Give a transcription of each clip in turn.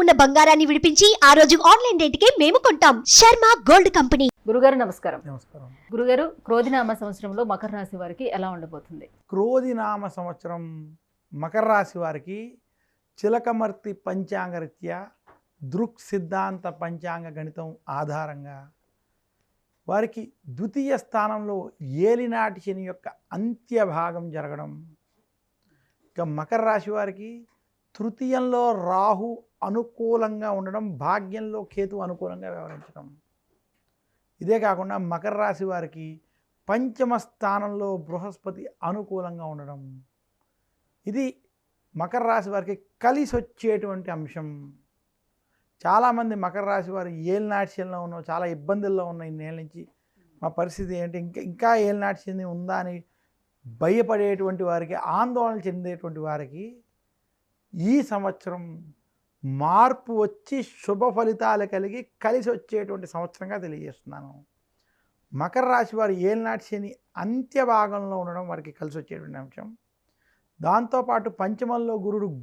ఉన్న బంగారాన్ని విడిపించి ఆ రోజు ఆన్లైన్ రేటుకే మేము కొంటాం. Sharma gold company. గురుగారు నమస్కారం. నమస్కారం. గురుగారు, క్రోధినామ సంవత్సరంలో మకర రాశి వారికి ఎలా ఉండబోతుంది? క్రోధినామ సంవత్సరం మకర రాశి వారికి చిలకమర్తి పంచాంగరీత్యా దృక్ సిద్ధాంత పంచాంగ గణితం ఆధారంగా వారికి ద్వితీయ స్థానంలో ఏలినాటి శని యొక్క అంత్య భాగం జరగడం, ఇక మకర రాశి వారికి తృతీయంలో రాహు అనుకూలంగా ఉండడం, భాగ్యంలో కేతు అనుకూలంగా వ్యవహరించడం. ఇదే కాకుండా మకర రాశి వారికి పంచమ స్థానంలో బృహస్పతి అనుకూలంగా ఉండడం, ఇది మకర రాశి వారికి కలిసి వచ్చేటువంటి అంశం. చాలామంది మకర రాశి వారు ఏలినాటి శనిలో ఉన్న చాలా ఇబ్బందుల్లో ఉన్న ఇన్నేళ్ళ నుంచి మా పరిస్థితి ఏంటి, ఇంకా ఏలినాటి శని ఉందా అని భయపడేటువంటి వారికి, ఆందోళన చెందేటువంటి వారికి ఈ సంవత్సరం మార్పు వచ్చి శుభ ఫలితాలు కలిగి కలిసి వచ్చేటువంటి సంవత్సరంగా తెలియజేస్తున్నాను. మకర రాశి వారు ఏలినాటి శని అంత్య భాగంలో ఉండడం వారికి కలిసి వచ్చేటువంటి అంశం. దాంతోపాటు పంచమంలో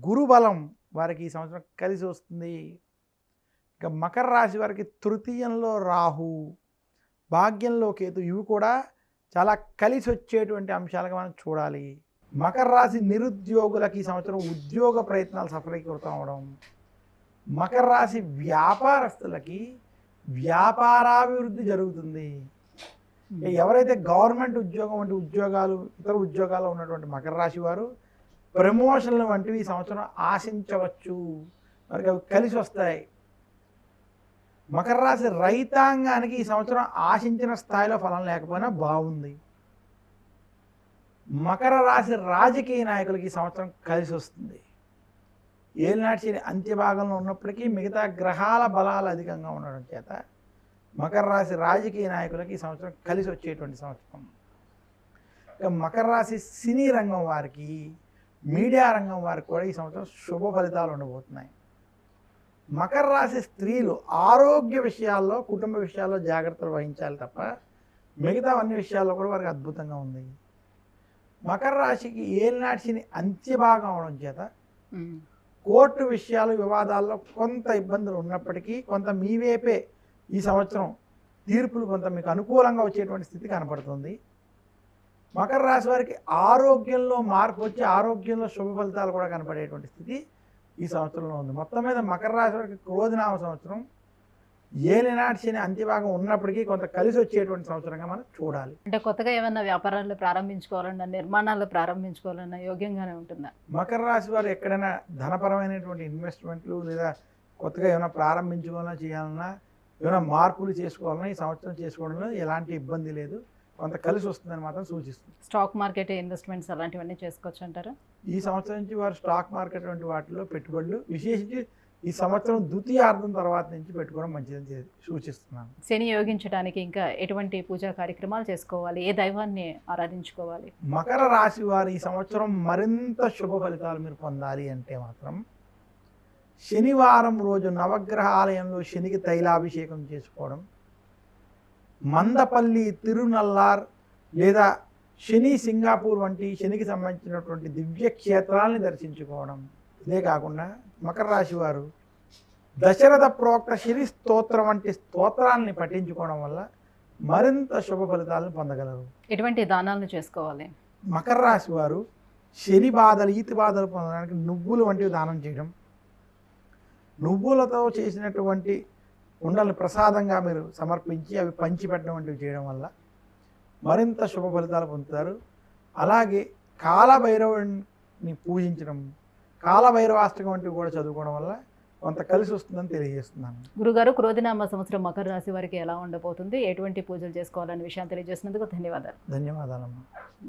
గురుబలం వారికి ఈ సంవత్సరం కలిసి వస్తుంది. ఇక మకర రాశి వారికి తృతీయంలో రాహు, భాగ్యంలో కేతు, ఇవి కూడా చాలా కలిసి వచ్చేటువంటి అంశాలుగా మనం చూడాలి. మకర రాశి నిరుద్యోగులకి ఈ సంవత్సరం ఉద్యోగ ప్రయత్నాలు సఫలీకృతం అవడం, మకర రాశి వ్యాపారస్తులకి వ్యాపారాభివృద్ధి జరుగుతుంది. ఎవరైతే గవర్నమెంట్ ఉద్యోగం వంటి ఉద్యోగాలు, ఇతర ఉద్యోగాల్లో ఉన్నటువంటి మకర రాశి వారు ప్రమోషన్లు వంటివి ఈ సంవత్సరం ఆశించవచ్చు, వారికి అవి కలిసి వస్తాయి. మకర రాశి రైతాంగానికి ఈ సంవత్సరం ఆశించిన స్థాయిలో ఫలం లేకపోయినా బాగుంది. మకర రాశి రాజకీయ నాయకులకి ఈ సంవత్సరం కలిసి వస్తుంది. ఏలినాటి శని అంత్యభాగంలో ఉన్నప్పటికీ మిగతా గ్రహాల బలాలు అధికంగా ఉండడం చేత మకర రాశి రాజకీయ నాయకులకి ఈ సంవత్సరం కలిసి వచ్చేటువంటి సంవత్సరం. ఇక మకర రాశి సినీ రంగం వారికి, మీడియా రంగం వారికి కూడా ఈ సంవత్సరం శుభ ఫలితాలు ఉండబోతున్నాయి. మకర రాశి స్త్రీలు ఆరోగ్య విషయాల్లో, కుటుంబ విషయాల్లో జాగ్రత్తలు వహించాలి తప్ప మిగతా అన్ని విషయాల్లో కూడా వారికి అద్భుతంగా ఉంది. మకర రాశికి ఏలినాటి శని అంత్యభాగం అవడం చేత కోర్టు విషయాలు, వివాదాల్లో కొంత ఇబ్బందులు ఉన్నప్పటికీ కొంత మీ వైపే ఈ సంవత్సరం తీర్పులు కొంత మీకు అనుకూలంగా వచ్చేటువంటి స్థితి కనపడుతుంది. మకర రాశి వారికి ఆరోగ్యంలో మార్పు వచ్చి ఆరోగ్యంలో శుభ ఫలితాలు కూడా కనపడేటువంటి స్థితి ఈ సంవత్సరంలో ఉంది. మొత్తం మీద మకర రాశి వారికి క్రోధినామ సంవత్సరం ఏలినాటి శని అంత్యభాగం ఉన్నప్పటికీ కొంత కలిసి వచ్చేటువంటి సంవత్సరంగా మనం చూడాలి. అంటే కొత్తగా ఏమన్నా వ్యాపారాలు ప్రారంభించుకోవాలన్నా, నిర్మాణాలు ప్రారంభించుకోవాలన్నా యోగ్యంగానే ఉంటుందా? మకర రాశి వారు ఎక్కడైనా ధనపరమైనటువంటి ఇన్వెస్ట్మెంట్లు లేదా కొత్తగా ఏమైనా ప్రారంభించుకోవాలన్నా, చేయాలన్నా, ఏమైనా మార్పులు చేసుకోవాలన్నా ఈ సంవత్సరం చేసుకోవడంలో ఎలాంటి ఇబ్బంది లేదు, కొంత కలిసి వస్తుందని మాత్రం సూచిస్తుంది. స్టాక్ మార్కెట్ ఇన్వెస్ట్మెంట్స్ అలాంటివన్నీ చేసుకోవచ్చు అంటారా? ఈ సంవత్సరం నుంచి వారు స్టాక్ మార్కెట్ వంటి వాటిలో పెట్టుబడులు విశేషించి ఈ సంవత్సరం ద్వితీయార్థం తర్వాత నుంచి పెట్టుకోవడం మంచిదని సూచిస్తున్నాను. శని యోగించడానికి ఇంకా ఎటువంటి పూజా కార్యక్రమాలు చేసుకోవాలి, ఏ దైవాన్ని ఆరాధించుకోవాలి? మకర రాశి వారు ఈ సంవత్సరం మరింత శుభ ఫలితాలు మీరు పొందాలి అంటే మాత్రం శనివారం రోజు నవగ్రహ ఆలయంలో శనికి తైలాభిషేకం చేసుకోవడం, మందపల్లి, తిరునల్లార్ లేదా శని సింగాపూర్ వంటి శనికి సంబంధించినటువంటి దివ్య క్షేత్రాలని దర్శించుకోవడం. ఇదే కాకుండా మకర రాశి వారు దశరథ ప్రోక్త శని స్తోత్రం వంటి స్తోత్రాలని పఠించుకోవడం వల్ల మరింత శుభ ఫలితాలను పొందగలరు. ఎటువంటి దానాలను చేసుకోవాలి? మకర రాశి వారు శని బాధలు, ఈతి బాధలు పొందడానికి నువ్వులు వంటివి దానం చేయడం, నువ్వులతో చేసినటువంటి ఉండల్ని ప్రసాదంగా మీరు సమర్పించి అవి పంచిపెట్టడం వంటివి చేయడం వల్ల మరింత శుభ ఫలితాలు పొందుతారు. అలాగే కాలభైరవుని పూజించడం, కాలభైరవాష్టకం వంటివి కూడా చదువుకోవడం వల్ల కొంత కలిసి వస్తుందని తెలియజేస్తున్నాను. గురుగారు, క్రోధినామ సంవత్సరం మకర రాశి వారికి ఎలా ఉండబోతుంది, ఎటువంటి పూజలు చేసుకోవాలనే విషయాన్ని తెలియజేసినందుకు ధన్యవాదాలు. ధన్యవాదాలమ్మా.